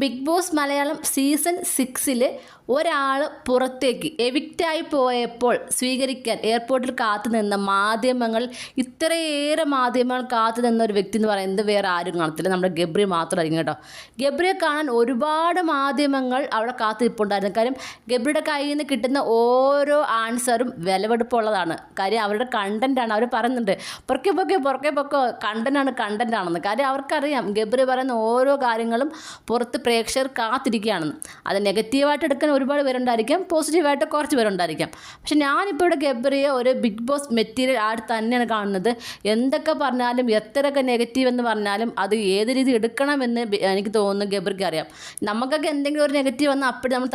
Big boss Malayalam season 6 ഒരാൾ പുറത്തേക്ക് എവിക്റ്റായി പോയപ്പോൾ സ്വീകരിക്കാൻ എയർപോർട്ടിൽ കാത്തു നിന്ന മാധ്യമങ്ങൾ, ഇത്രയേറെ മാധ്യമങ്ങൾ കാത്തു നിന്ന ഒരു വ്യക്തി എന്ന് പറയുന്നത് വേറെ ആരും കാണത്തില്ല, നമ്മുടെ ഗബ്രി മാത്രമായിരിക്കും കേട്ടോ. ഗബ്രിയെ കാണാൻ ഒരുപാട് മാധ്യമങ്ങൾ അവിടെ കാത്തിരിപ്പുണ്ടായിരുന്നു. കാര്യം ഗബ്രിയുടെ കയ്യിൽ നിന്ന് കിട്ടുന്ന ഓരോ ആൻസറും വിലവെടുപ്പുള്ളതാണ്. കാര്യം അവരുടെ കണ്ടൻറ്റാണ്. അവർ പറയുന്നുണ്ട് പുറകെ പൊക്കെ കണ്ടൻറ്റാണെന്ന്. കാര്യം അവർക്കറിയാം ഗബ്രി പറയുന്ന ഓരോ കാര്യങ്ങളും പുറത്ത് പ്രേക്ഷകർ കാത്തിരിക്കുകയാണെന്ന്. അത് നെഗറ്റീവായിട്ട് എടുക്കാൻ ഒരുപാട് പേരുണ്ടായിരിക്കാം, പോസിറ്റീവായിട്ട് കുറച്ച് പേരുണ്ടായിരിക്കാം. പക്ഷെ ഞാനിപ്പോൾ ഇവിടെ ഗബ്രിയെ ഒരു ബിഗ് ബോസ് മെറ്റീരിയൽ ആയിട്ട് തന്നെയാണ് കാണുന്നത്. എന്തൊക്കെ പറഞ്ഞാലും എത്രയൊക്കെ നെഗറ്റീവ് എന്ന് പറഞ്ഞാലും അത് ഏത് രീതി എടുക്കണമെന്ന് എനിക്ക് തോന്നുന്നു ഗബ്രിക്ക് അറിയാം. നമുക്കൊക്കെ എന്തെങ്കിലും ഒരു നെഗറ്റീവ് വന്നാൽ അപ്പോഴും നമ്മൾ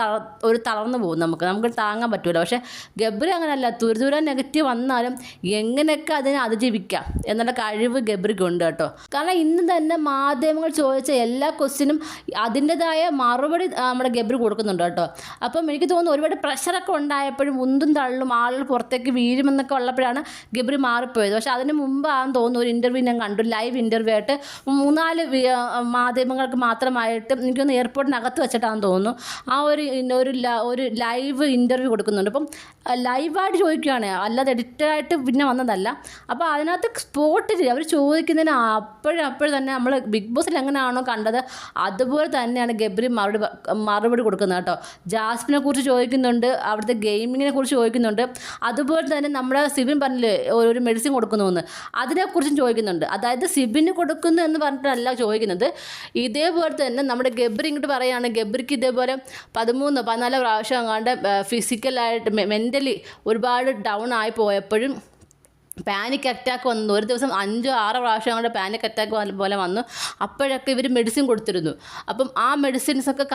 തളർന്നു പോകും, നമുക്ക് താങ്ങാൻ പറ്റില്ല. പക്ഷേ ഗബ്രി അങ്ങനെയല്ല, തുരുതുര നെഗറ്റീവ് വന്നാലും എങ്ങനെയൊക്കെ അതിനെ അതിജീവിക്കാം എന്നുള്ള കഴിവ് ഗബ്രിക്കുണ്ട് കേട്ടോ. കാരണം ഇന്ന് തന്നെ മാധ്യമങ്ങൾ ചോദിച്ച എല്ലാ ക്വസ്റ്റ്യനും അതിൻ്റെതായ മറുപടി നമ്മുടെ ഗബ്രി കൊടുക്കുന്നുണ്ട് കേട്ടോ. അപ്പം എനിക്ക് തോന്നുന്നു ഒരുപാട് പ്രഷറൊക്കെ ഉണ്ടായപ്പോഴും ഉന്തും തള്ളും ആളുകൾ പുറത്തേക്ക് വീഴുമെന്നൊക്കെ ഉള്ളപ്പോഴാണ് ഗബ്രി മാറിപ്പോയത്. പക്ഷേ അതിന് മുമ്പാണെന്ന് തോന്നുന്നു ഒരു ഇൻ്റർവ്യൂ ഞാൻ കണ്ടു, ലൈവ് ഇൻ്റർവ്യൂ ആയിട്ട് 3-4 മാധ്യമങ്ങൾക്ക് മാത്രമായിട്ട് എനിക്കൊന്ന് എയർപോർട്ടിനകത്ത് വെച്ചിട്ടാണെന്ന് തോന്നുന്നു ആ ഒരു ലൈവ് ഇൻ്റർവ്യൂ കൊടുക്കുന്നുണ്ട്. അപ്പം ലൈവായിട്ട് ചോദിക്കുകയാണ്, അല്ലാതെ എഡിറ്റഡായിട്ട് പിന്നെ വന്നതല്ല. അപ്പോൾ അതിനകത്ത് സ്പോട്ടിൽ അവർ ചോദിക്കുന്നതിന് അപ്പോഴും തന്നെ നമ്മൾ ബിഗ് ബോസിൽ എങ്ങനെയാണോ കണ്ടത് അതുപോലെ തന്നെയാണ് ഗബ്രി മറുപടി കൊടുക്കുന്നത് കേട്ടോ. ജാസ്മിനെ കുറിച്ച് ചോദിക്കുന്നുണ്ട്, അവിടുത്തെ ഗെയിമിങ്ങിനെ കുറിച്ച് ചോദിക്കുന്നുണ്ട്. അതുപോലെ തന്നെ നമ്മുടെ സിബിൻ പറഞ്ഞില്ലേ ഒരു മെഡിസിൻ കൊടുക്കുന്നു, അതിനെക്കുറിച്ചും ചോദിക്കുന്നുണ്ട്. അതായത് സിബിന് കൊടുക്കുന്നു എന്ന് പറഞ്ഞിട്ടല്ല ചോദിക്കുന്നത്. ഇതേപോലെ തന്നെ നമ്മുടെ ഗബ്രി ഇങ്ങോട്ട് പറയുകയാണ്, ഗബ്രിക്ക് ഇതേപോലെ 13-14 പ്രാവശ്യം അങ്ങാണ്ട് ഫിസിക്കലായിട്ട് മെൻ്റലി ഒരുപാട് ഡൗൺ ആയി പോയപ്പോഴും പാനിക് അറ്റാക്ക് വന്നു. ഒരു ദിവസം 5-6 പ്രാവശ്യം കൊണ്ട് പാനിക് അറ്റാക്ക് പോലെ വന്നു. അപ്പോഴൊക്കെ ഇവർ മെഡിസിൻ കൊടുത്തിരുന്നു. അപ്പം ആ മെഡിസിൻസൊക്കെ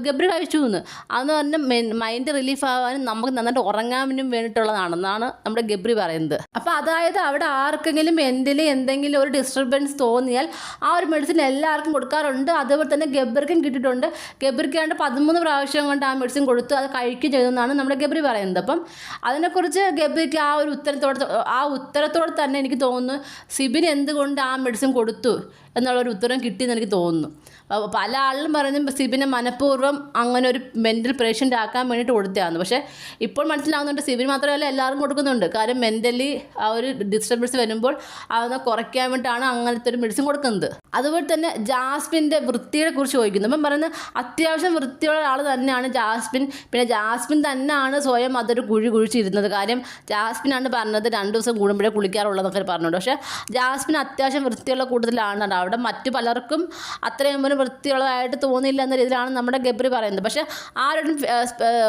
ഗബ്രി കഴിച്ചു എന്ന്. അതെന്ന് പറഞ്ഞാൽ മൈൻഡ് റിലീഫ് ആവാനും നമുക്ക് നന്നായിട്ട് ഉറങ്ങാനും വേണ്ടിയിട്ടുള്ളതാണെന്നാണ് നമ്മുടെ ഗബ്രി പറയുന്നത്. അപ്പോൾ അതായത് അവിടെ ആർക്കെങ്കിലും മെൻ്റലി എന്തെങ്കിലും ഒരു ഡിസ്റ്റർബൻസ് തോന്നിയാൽ ആ ഒരു മെഡിസിൻ എല്ലാവർക്കും കൊടുക്കാറുണ്ട്. അതുപോലെ തന്നെ ഗബ്രിക്കും കിട്ടിയിട്ടുണ്ട്. ഗബ്രിക്കാണ്ട് 13 പ്രാവശ്യം കൊണ്ട് ആ മെഡിസിൻ കൊടുത്തു, അത് കഴിക്കുകയും ചെയ്തെന്നാണ് നമ്മുടെ ഗബ്രി പറയുന്നത്. അപ്പം അതിനെക്കുറിച്ച് ഗബ്രിക്ക് ആ ഉത്തരത്തോടെ തന്നെ എനിക്ക് തോന്നുന്നു സിബിന് എന്തുകൊണ്ട് ആ മെഡിസിൻ കൊടുത്തു എന്നുള്ളൊരു ഉത്തരം കിട്ടിയെന്ന് എനിക്ക് തോന്നുന്നു. പല ആളുകളും പറയുന്നത് സിബിനെ മനഃപൂർവ്വം അങ്ങനെ ഒരു മെൻ്റൽ പേഷ്യൻ്റ് ആക്കാൻ വേണ്ടിയിട്ട് കൊടുത്തതാണ്. പക്ഷേ ഇപ്പോൾ മനസ്സിലാകുന്നുണ്ട് സിബിന് മാത്രമല്ല എല്ലാവർക്കും കൊടുക്കുന്നുണ്ട്. കാര്യം മെൻ്റലി ആ ഒരു ഡിസ്റ്റർബൻസ് വരുമ്പോൾ അതൊന്ന് കുറയ്ക്കാൻ വേണ്ടിയിട്ടാണ് അങ്ങനത്തെ ഒരു മെഡിസിൻ കൊടുക്കുന്നത്. അതുപോലെ തന്നെ ജാസ്മിൻ്റെ വൃത്തിയെ കുറിച്ച് ചോദിക്കുന്നു. അപ്പം പറയുന്നത് അത്യാവശ്യം വൃത്തിയുള്ള ആൾ തന്നെയാണ് ജാസ്മിൻ. പിന്നെ ജാസ്മിൻ തന്നെയാണ് സ്വയം അതൊരു കുഴിച്ചിരുന്നത്. കാര്യം ജാസ്മിനാണ് പറഞ്ഞത് 2 ദിവസം കൂടുമ്പോഴേ കുളിക്കാറുള്ളതെന്നൊക്കെ പറഞ്ഞുണ്ട്. പക്ഷേ ജാസ്മിൻ അത്യാവശ്യം വൃത്തിയുള്ള കൂട്ടത്തിലാണ്. അവിടെ മറ്റു പലർക്കും അത്രയും പോലും വൃത്തിയുള്ളതായിട്ട് തോന്നിയില്ല എന്ന രീതിയിലാണ് നമ്മുടെ ഗബ്രി പറയുന്നത്. പക്ഷേ ആരോടും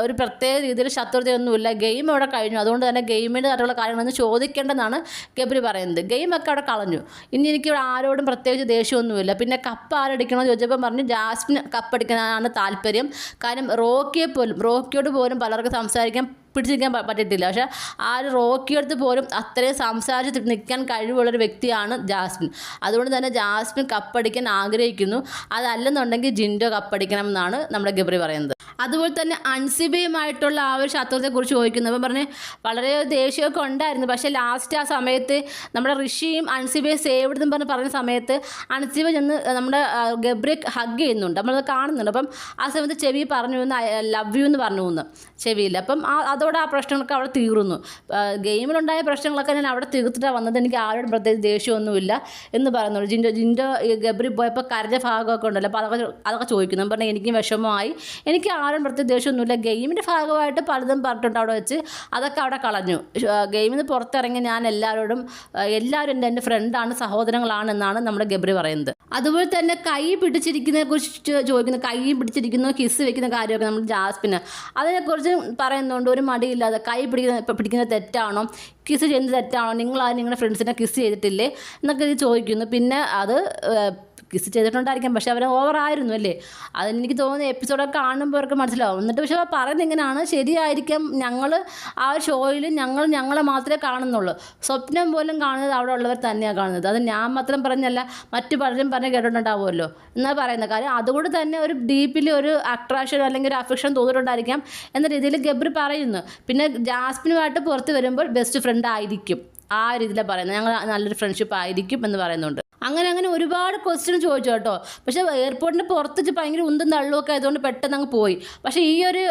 ഒരു പ്രത്യേക രീതിയിൽ ശത്രുതയൊന്നുമില്ല. ഗെയിം അവിടെ കഴിഞ്ഞു, അതുകൊണ്ട് തന്നെ ഗെയിമിൻ്റെ തരമുള്ള കാര്യങ്ങളൊന്നും ചോദിക്കേണ്ടെന്നാണ് ഗബ്രി പറയുന്നത്. ഗെയിമൊക്കെ അവിടെ കളഞ്ഞു, ഇനി എനിക്കിവിടെ ആരോടും പ്രത്യേകിച്ച് ദേഷ്യമൊന്നുമില്ല. പിന്നെ കപ്പ് ആരടിക്കണമെന്ന് ചോദിച്ചപ്പോൾ പറഞ്ഞു ജാസ്മിൻ കപ്പടിക്കാനാണ് താല്പര്യം. കാര്യം റോക്കിയോട് പോലും പലർക്കും സംസാരിക്കാൻ പിടിച്ചിരിക്കാൻ പറ്റിയിട്ടില്ല. പക്ഷേ ആ ഒരു റോക്കിയെടുത്ത് പോലും അത്രയും സംസാരിച്ച് നിൽക്കാൻ കഴിവുള്ളൊരു വ്യക്തിയാണ് ജാസ്മിൻ. അതുകൊണ്ട് തന്നെ ജാസ്മിൻ കപ്പടിക്കാൻ ആഗ്രഹിക്കുന്നു. അതല്ലെന്നുണ്ടെങ്കിൽ ജിൻഡോ കപ്പടിക്കണം എന്നാണ് നമ്മുടെ ഗബ്രി പറയുന്നത്. അതുപോലെ തന്നെ അൻസിബയുമായിട്ടുള്ള ആ ഒരു ശത്രുതയെക്കുറിച്ച് ചോദിക്കുന്നു. അപ്പം പറഞ്ഞ് വളരെ ദേഷ്യമൊക്കെ ഉണ്ടായിരുന്നു. പക്ഷേ ലാസ്റ്റ് ആ സമയത്ത് നമ്മുടെ ഋഷിയും അൻസിബയെ സേവ് എടുത്തെന്ന് പറഞ്ഞ സമയത്ത് അൻസിബ ചെന്ന് നമ്മുടെ ഗബ്രി ഹഗ് ചെയ്യുന്നുണ്ട്, നമ്മളത് കാണുന്നുണ്ട്. അപ്പം ആ സമയത്ത് ചെവി പറഞ്ഞു എന്ന് ലവ് യു എന്ന് പറഞ്ഞു എന്ന് ചെവിയിൽ. അപ്പം അതോടെ ആ പ്രശ്നങ്ങളൊക്കെ അവിടെ തീർന്നു. ഗെയിമിലുണ്ടായ പ്രശ്നങ്ങളൊക്കെ ഞാൻ അവിടെ തീർത്തിട്ടാണ് വന്നത്, എനിക്ക് ആരോടും പ്രത്യേകിച്ച് ദേഷ്യമൊന്നുമില്ല എന്ന് പറയുന്നുള്ളൂ. ജിൻഡോ ഗബ്രി പോയപ്പോൾ കരഞ്ഞ ഭാഗമൊക്കെ ഉണ്ടല്ലോ, അപ്പോൾ അതൊക്കെ ചോദിക്കുന്നു. പറഞ്ഞാൽ എനിക്കും വിഷമമായി, എനിക്ക് ആരും പ്രത്യേക ദേഷ്യമൊന്നുമില്ല. ഗെയിമിൻ്റെ ഭാഗമായിട്ട് പലതും പറഞ്ഞിട്ടുണ്ട് അവിടെ വെച്ച്, അതൊക്കെ അവിടെ കളഞ്ഞു. ഗെയിമിൽ നിന്ന് പുറത്തിറങ്ങി ഞാൻ എല്ലാവരും എൻ്റെ ഫ്രണ്ടാണ്, സഹോദരങ്ങളാണ് എന്നാണ് നമ്മുടെ ഗബ്രി പറയുന്നത്. അതുപോലെ തന്നെ കൈ പിടിച്ചിരിക്കുന്നതിനെ കുറിച്ച് ചോദിക്കുന്നു. കൈ പിടിച്ചിരിക്കുന്നു, കിസ് വെക്കുന്ന കാര്യമൊക്കെ നമ്മൾ ജാസ്മിന് അതിനെക്കുറിച്ച് പറയുന്നുണ്ട്. ഒരു മടിയില്ലാതെ കൈ പിടിക്കുന്നത് തെറ്റാണോ, കിസ് ചെയ്യുന്നത് തെറ്റാണോ, നിങ്ങളുടെ ഫ്രണ്ട്സിനെ കിസ് ചെയ്തിട്ടില്ലേ എന്നൊക്കെ ചോദിക്കുന്നു. പിന്നെ അത് കിസ് ചെയ്തിട്ടുണ്ടായിരിക്കാം, പക്ഷെ അവർ ഓവറായിരുന്നു അല്ലേ, അതെനിക്ക് തോന്നുന്നു എപ്പിസോഡൊക്കെ കാണുമ്പോൾ അവർക്ക് മനസ്സിലാവും. എന്നിട്ട് പക്ഷേ പറയുന്നത് ഇങ്ങനെയാണ്, ശരിയായിരിക്കാം, ഞങ്ങൾ ആ ഷോയിൽ ഞങ്ങളെ മാത്രമേ കാണുന്നുള്ളൂ, സ്വപ്നം പോലും കാണുന്നത് അവിടെ ഉള്ളവർ തന്നെയാണ് കാണുന്നത്. അത് ഞാൻ മാത്രം പറഞ്ഞല്ല, മറ്റു പലരും പറഞ്ഞ് കേട്ടിട്ടുണ്ടാവുമല്ലോ എന്നാൽ പറയുന്ന കാര്യം. അതുകൊണ്ട് തന്നെ ഒരു ഡീപ്പിൽ ഒരു അട്രാക്ഷൻ അല്ലെങ്കിൽ ഒരു അഫെക്ഷൻ തോന്നിയിട്ടുണ്ടായിരിക്കാം എന്ന രീതിയിൽ ഗബ്രി പറയുന്നു. പിന്നെ ജാസ്മിനുമായിട്ട് പുറത്ത് വരുമ്പോൾ ബെസ്റ്റ് ഫ്രണ്ട് ആയിരിക്കും, ആ രീതിയിലാണ് പറയുന്നത്, ഞങ്ങൾ നല്ലൊരു ഫ്രണ്ട്ഷിപ്പ് ആയിരിക്കും എന്ന് പറയുന്നുണ്ട്. അങ്ങനെ ഒരുപാട് ക്വസ്റ്റ്യൻ ചോദിച്ചു കേട്ടോ. പക്ഷേ എയർപോർട്ടിൻ്റെ പുറത്ത് വെച്ച് ഭയങ്കര ഉന്തും തള്ളുമൊക്കെ ആയതുകൊണ്ട് പെട്ടെന്ന് അങ്ങ് പോയി. പക്ഷേ ഈ ഒരു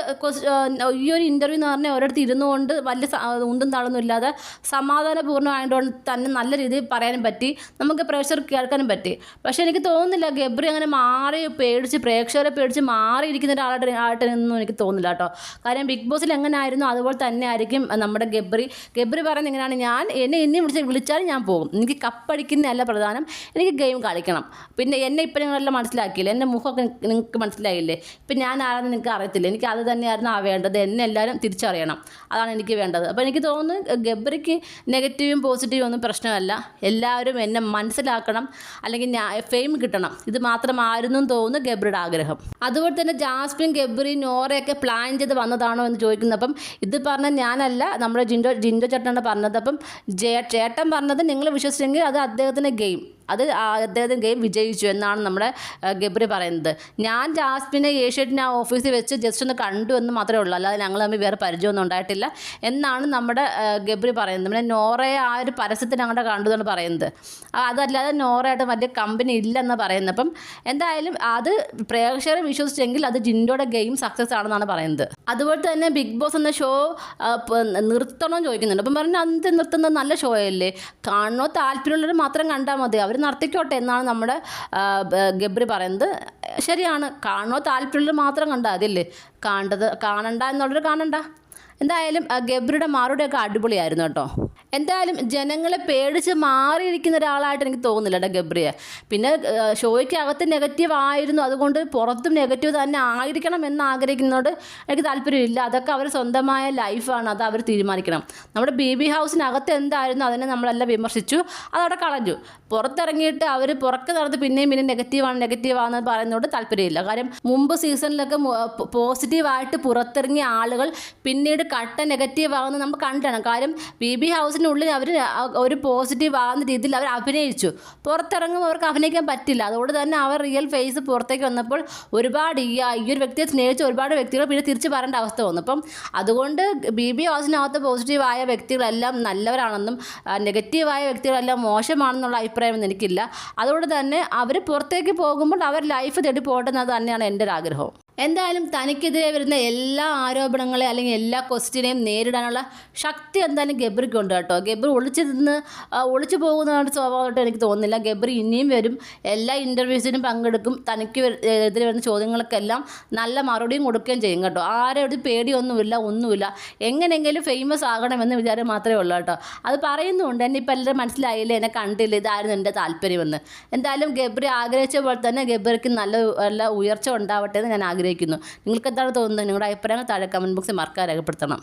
ഇൻ്റർവ്യൂ എന്ന് പറഞ്ഞാൽ ഒരിടത്ത് ഇരുന്നുകൊണ്ട് വലിയ ഉന്തും തള്ളൊന്നും ഇല്ലാതെ സമാധാനപൂർണ്ണമായതുകൊണ്ട് തന്നെ നല്ല രീതിയിൽ പറയാനും പറ്റി, നമുക്ക് പ്രേക്ഷകർ കേൾക്കാനും പറ്റി. പക്ഷേ എനിക്ക് തോന്നുന്നില്ല ഗബ്രി അങ്ങനെ പ്രേക്ഷകരെ പേടിച്ച് മാറിയിരിക്കുന്ന ഒരാളായിട്ടൊന്നും എനിക്ക് തോന്നുന്നില്ല കേട്ടോ. കാര്യം ബിഗ് ബോസിൽ എങ്ങനെ ആയിരുന്നു അതുപോലെ തന്നെ ആയിരിക്കും നമ്മുടെ ഗബ്രി പറയുന്നത് എങ്ങനെയാണ്, എന്നെ വിളിച്ചാലും ഞാൻ പോകും, എനിക്ക് കപ്പടിക്കുന്നതല്ല പ്രധാനം, എനിക്ക് ഗെയിം കളിക്കണം. പിന്നെ എന്നെ ഇപ്പം നിങ്ങളെല്ലാം മനസ്സിലാക്കിയില്ലേ, എൻ്റെ മുഖമൊക്കെ നിങ്ങൾക്ക് മനസ്സിലായില്ലേ, ഇപ്പം ഞാൻ ആരാണെന്ന് നിങ്ങൾക്ക് അറിയത്തില്ല, എനിക്ക് അത് തന്നെയായിരുന്നു വേണ്ടത്, എന്നെ എല്ലാവരും തിരിച്ചറിയണം, അതാണ് എനിക്ക് വേണ്ടത്. അപ്പോൾ എനിക്ക് തോന്നുന്നു ഗബ്രിക്ക് നെഗറ്റീവും പോസിറ്റീവും ഒന്നും പ്രശ്നമല്ല, എല്ലാവരും എന്നെ മനസ്സിലാക്കണം, അല്ലെങ്കിൽ ഫെയിം കിട്ടണം, ഇത് മാത്രമായിരുന്നു തോന്നുന്നു ഗബ്രിയുടെ ആഗ്രഹം. അതുപോലെ തന്നെ ജാസ്മിൻ, ഗബ്രി, നോറയൊക്കെ പ്ലാൻ ചെയ്ത് വന്നതാണോ എന്ന് ചോദിക്കുന്നപ്പം ഇത് പറഞ്ഞ ഞാനല്ല, നമ്മുടെ ജിൻഡോ ചേട്ടനാണ് പറഞ്ഞത്. അപ്പം ചേട്ടൻ പറഞ്ഞത് നിങ്ങൾ വിശ്വസിച്ചെങ്കിൽ അത് അദ്ദേഹത്തിൻ്റെ ഗെയിം, അദ്ദേഹത്തിന് ഗെയിം വിജയിച്ചു എന്നാണ് നമ്മുടെ ഗബ്രി പറയുന്നത്. ഞാൻ ജാസ്മിനെ ഏഷ്യാനെറ്റിൻ്റെ ആ ഓഫീസിൽ വെച്ച് ജസ്റ്റ് ഒന്ന് കണ്ടു എന്ന് മാത്രമേ ഉള്ളൂ, അല്ലാതെ ഞങ്ങൾ തമ്മിൽ വേറെ പരിചയമൊന്നും ഉണ്ടായിട്ടില്ല എന്നാണ് നമ്മുടെ ഗബ്രി പറയുന്നത്. പിന്നെ നോറയെ ആ ഒരു പരസ്യത്തിന് അങ്ങോട്ട് കണ്ടു എന്നാണ് പറയുന്നത്. അതല്ലാതെ നോറയായിട്ട് മറ്റേ കമ്പനി ഇല്ലെന്ന് പറയുന്നത്. അപ്പം എന്തായാലും അത് പ്രേക്ഷകരെ വിശ്വസിച്ചെങ്കിൽ അത് ജിൻഡോയുടെ ഗെയിം സക്സസ് ആണെന്നാണ് പറയുന്നത്. അതുപോലെ തന്നെ ബിഗ് ബോസ് എന്ന ഷോ നിർത്തണമെന്ന് ചോദിക്കുന്നുണ്ട്. അപ്പം പറഞ്ഞാൽ അന്നത്തെ നിർത്തുന്നത് നല്ല ഷോ അല്ലേ, കാണണോ താല്പര്യമുള്ളവർ മാത്രം കണ്ടാൽ മതി, അവർ നടത്തിക്കോട്ടെ എന്നാണ് നമ്മുടെ ഗബ്രി പറയുന്നത്. ശരിയാണ്, കാണണോ താല്പര്യമുള്ളവർ മാത്രം കണ്ടാൽ അതില്ലേ, കാണണ്ട എന്നുള്ളവർ കാണണ്ട. എന്തായാലും ഗബ്രിയുടെ മറുപടിയൊക്കെ അടിപൊളിയായിരുന്നു കേട്ടോ. എന്തായാലും ജനങ്ങളെ പേടിച്ച് മാറിയിരിക്കുന്ന ഒരാളായിട്ട് എനിക്ക് തോന്നുന്നില്ല കേട്ടോ ഗബ്രിയെ. പിന്നെ ഷോയ്ക്ക് അകത്ത് നെഗറ്റീവ് ആയിരുന്നു, അതുകൊണ്ട് പുറത്തും നെഗറ്റീവ് തന്നെ ആയിരിക്കണം എന്ന് ആഗ്രഹിക്കുന്നതുകൊണ്ട് എനിക്ക് താല്പര്യമില്ല. അതൊക്കെ അവർ സ്വന്തമായ ലൈഫാണ്, അത് അവർ തീരുമാനിക്കണം. നമ്മുടെ BB ഹൗസിനകത്ത് എന്തായിരുന്നു അതിനെ നമ്മളെല്ലാം വിമർശിച്ചു, അതവിടെ കളഞ്ഞു. പുറത്തിറങ്ങിയിട്ട് അവർ പുറത്ത് നടന്ന് പിന്നെയും നെഗറ്റീവാണെന്ന് പറയുന്നതുകൊണ്ട് താല്പര്യമില്ല. കാര്യം മുമ്പ് സീസണിലൊക്കെ പോസിറ്റീവായിട്ട് പുറത്തിറങ്ങിയ ആളുകൾ പിന്നീട് കട്ട നെഗറ്റീവ് ആകുന്നത് നമ്മൾ കണ്ടാണ്. കാര്യം BB ഹൗസിനുള്ളിൽ അവർ ഒരു പോസിറ്റീവ് ആകുന്ന രീതിയിൽ അവർ അഭിനയിച്ചു, പുറത്തിറങ്ങുമ്പോൾ അവർക്ക് അഭിനയിക്കാൻ പറ്റില്ല. അതുകൊണ്ട് തന്നെ അവർ റിയൽ ഫേസ് പുറത്തേക്ക് വന്നപ്പോൾ ഒരുപാട് ഈ ഒരു വ്യക്തിയെ സ്നേഹിച്ച ഒരുപാട് വ്യക്തികൾ പിന്നെ തിരിച്ച് പറയേണ്ട അവസ്ഥ വന്നു. അപ്പം അതുകൊണ്ട് BB ഹൗസിനകത്ത് പോസിറ്റീവായ വ്യക്തികളെല്ലാം നല്ലവരാണെന്നും നെഗറ്റീവായ വ്യക്തികളെല്ലാം മോശമാണെന്നുള്ള അഭിപ്രായമൊന്നും എനിക്കില്ല. അതുകൊണ്ട് തന്നെ അവർ പുറത്തേക്ക് പോകുമ്പോൾ അവർ ലൈഫ് തേടി പോകട്ടെന്നത് തന്നെയാണ് എൻ്റെ ഒരു ആഗ്രഹം. എന്തായാലും തനിക്കെതിരെ വരുന്ന എല്ലാ ആരോപണങ്ങളെ അല്ലെങ്കിൽ എല്ലാ ക്വസ്റ്റ്യനെയും നേരിടാനുള്ള ശക്തി എന്തായാലും ഗബ്രിക്ക് ഉണ്ട് കേട്ടോ. ഗബ്രി ഒളിച്ചു പോകുന്നതാണ് സ്വഭാവമായിട്ട് എനിക്ക് തോന്നുന്നില്ല. ഗബ്രി ഇനിയും വരും, എല്ലാ ഇൻ്റർവ്യൂസിനും പങ്കെടുക്കും, തനിക്ക് എതിരെ വരുന്ന ചോദ്യങ്ങൾക്കെല്ലാം നല്ല മറുപടിയും കൊടുക്കുകയും ചെയ്യും കേട്ടോ. ആരോടും ഒന്നുമില്ല. എങ്ങനെയെങ്കിലും ഫേമസ് ആകണമെന്ന് വിചാരം മാത്രമേ ഉള്ളൂ കേട്ടോ. അത് പറയുന്നുണ്ട്, എന്നെ ഇപ്പം എല്ലാവരും മനസ്സിലായില്ല, എന്നെ കണ്ടില്ല, ഇതായിരുന്നു എൻ്റെ താല്പര്യമെന്ന്. എന്തായാലും ഗബ്രി ആഗ്രഹിച്ച പോലെ തന്നെ ഗബ്രിക്ക് നല്ല ഉയർച്ച ഉണ്ടാവട്ടെ എന്ന് ഞാൻ ആഗ്രഹിക്കുന്നു. നിങ്ങൾക്ക് എന്താണ് തോന്നുന്നത്? നിങ്ങളുടെ അഭിപ്രായങ്ങൾ താഴെ കമൻറ്റ് ബോക്സിൽ മറക്കാതെ രേഖപ്പെടുത്തണം.